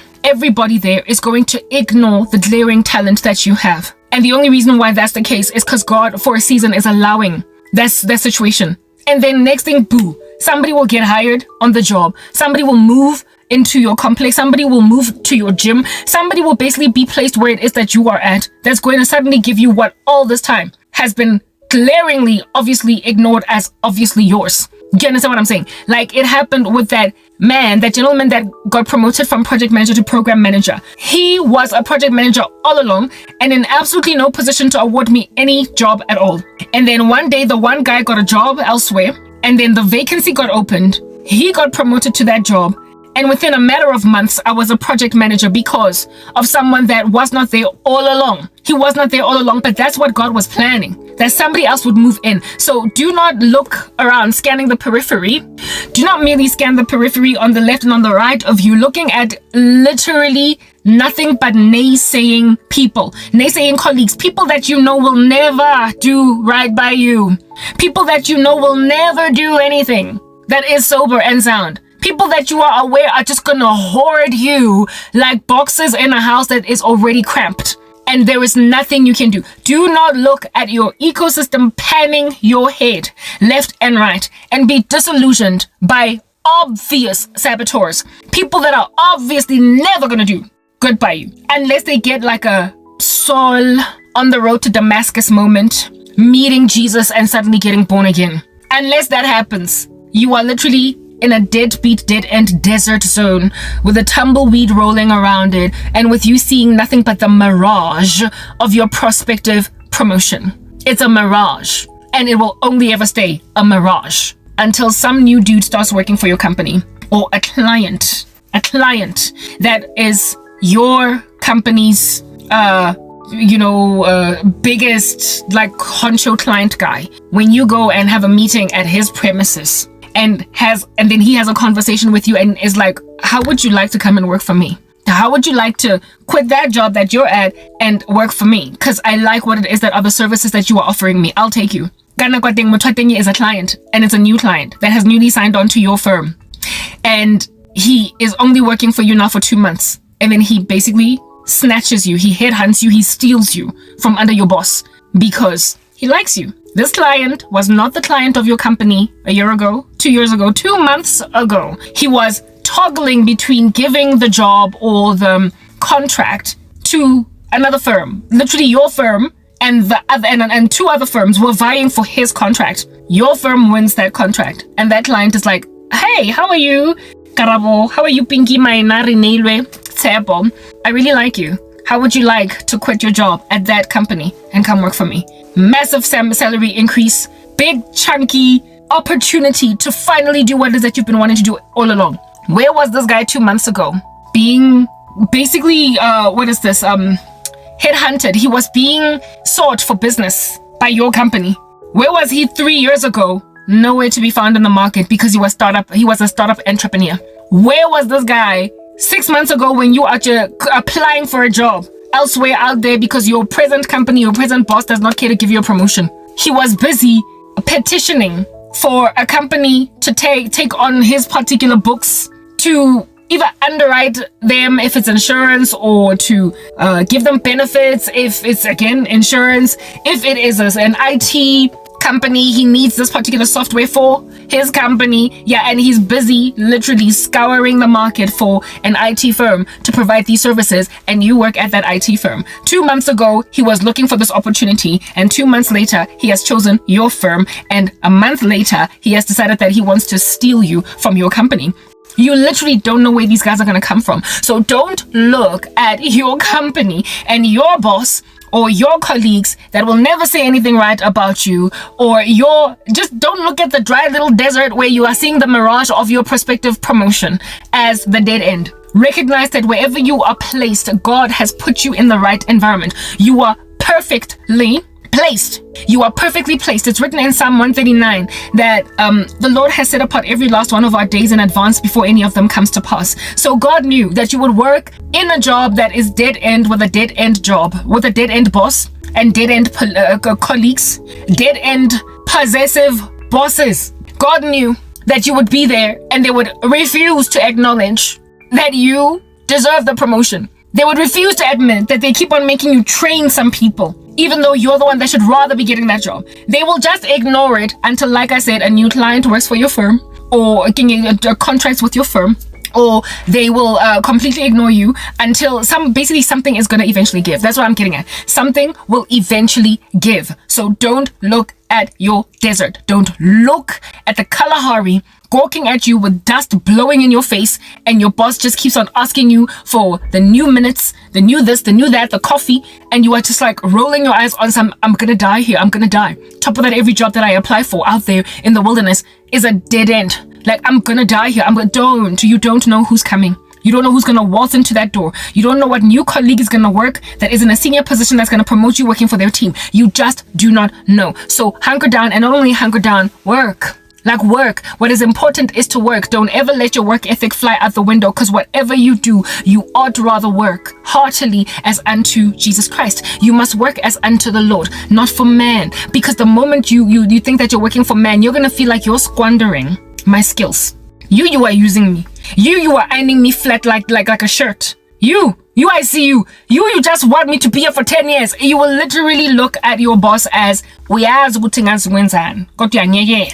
S1: is going to ignore the glaring talent that you have. And the only reason why that's the case is because God for a season is allowing that situation. And then next thing, boo, somebody will get hired on the job. Somebody will move into your complex. Somebody will move to your gym. Somebody will basically be placed where it is that you are at. That's going to suddenly give you what all this time has been glaringly, obviously ignored as obviously yours. Do you understand what I'm saying? Like it happened with that man, that gentleman that got promoted from project manager to program manager. He was a project manager all along and in absolutely no position to award me any job at all. And then one day, the one guy got a job elsewhere and then the vacancy got opened. He got promoted to that job. And within a matter of months, I was a project manager because of someone that was not there all along. He was not there all along, but that's what God was planning, that somebody else would move in. So do not look around scanning the periphery. Do not merely scan the periphery on the left and on the right of you, looking at literally nothing but naysaying people, naysaying colleagues, people that you know will never do right by you, people that you know will never do anything that is sober and sound. People that you are aware are just gonna hoard you like boxes in a house that is already cramped. And there is nothing you can do. Do not look at your ecosystem panning your head left and right and be disillusioned by obvious saboteurs. People that are obviously never gonna do good by you unless they get like a Saul on the road to Damascus moment, meeting Jesus and suddenly getting born again. Unless that happens, you are literally in a dead-end desert zone with a tumbleweed rolling around it and with you seeing nothing but the mirage of your prospective promotion. It's a mirage and it will only ever stay a mirage until some new dude starts working for your company or a client that is your company's biggest like honcho client guy. When you go and have a meeting at his premises and then he has a conversation with you and is like, how would you like to come and work for me? How would you like to quit that job that you're at and work for me? Because I like what it is that other services that you are offering me. I'll take you. Kana Kwateng Mutwatengi is a client and it's a new client that has newly signed on to your firm. And he is only working for you now for 2 months. And then he basically snatches you. He headhunts you. He steals you from under your boss because he likes you. This client was not the client of your company a year ago, 2 years ago, 2 months ago. He was toggling between giving the job or the contract to another firm. Literally your firm and and 2 other firms were vying for his contract. Your firm wins that contract. And that client is like, hey, how are you? Karabo, how are you, Pinky Mainari Neilwe? Tsebo, I really like you. How would you like to quit your job at that company and come work for me? Massive salary increase, big chunky opportunity to finally do what it is that you've been wanting to do all along. Where was this guy 2 months ago? Being basically, headhunted. He was being sought for business by your company. Where was he 3 years ago? Nowhere to be found in the market because he was a startup entrepreneur. Where was this guy 6 months ago when you are applying for a job elsewhere out there because your present company, your present boss does not care to give you a promotion? He was busy petitioning for a company to take on his particular books to either underwrite them if it's insurance or to give them benefits if it's, again, insurance. If it is an IT company, he needs this particular software for his company. Yeah, and he's busy literally scouring the market for an IT firm to provide these services, and you work at that IT firm. 2 months ago, he was looking for this opportunity, and 2 months later, he has chosen your firm, and a month later, he has decided that he wants to steal you from your company. You literally don't know where these guys are going to come from. So don't look at your company and your boss or your colleagues that will never say anything right about you, or just don't look at the dry little desert where you are seeing the mirage of your prospective promotion as the dead end. Recognize that wherever you are placed, God has put you in the right environment. You are perfectly placed. You are perfectly placed. It's written in Psalm 139 that the Lord has set apart every last one of our days in advance before any of them comes to pass. So God knew that you would work in a job that is dead end, with a dead end job, with a dead end boss and dead end colleagues, dead end possessive bosses. God knew that you would be there, and they would refuse to acknowledge that you deserve the promotion. They would refuse to admit that they keep on making you train some people, even though you're the one that should rather be getting that job. They will just ignore it until, like I said, a new client works for your firm, or getting a contract with your firm, or they will completely ignore you until something is going to eventually give. That's what I'm getting at. Something will eventually give. So don't look at your desert. Don't look at the Kalahari gawking at you with dust blowing in your face, and your boss just keeps on asking you for the new minutes, the new this, the new that, the coffee, and you are just like rolling your eyes on some, I'm gonna die here, I'm gonna die. Top of that, every job that I apply for out there in the wilderness is a dead end. Like, I'm gonna die here. You don't know who's coming. You don't know who's gonna waltz into that door. You don't know what new colleague is gonna work that is in a senior position that's gonna promote you working for their team. You just do not know. So hunker down, and not only hunker down, work. Like, work. What is important is to work. Don't ever let your work ethic fly out the window, because whatever you do, you ought rather work heartily as unto Jesus Christ. You must work as unto the Lord, not for man. Because the moment you think that you're working for man, you're gonna feel like you're squandering my skills. You are using me. You are ironing me flat like a shirt. I see you. You just want me to be here for 10 years. You will literally look at your boss as, uyazi ukuthi ngazi wenzani kodwa ngeke.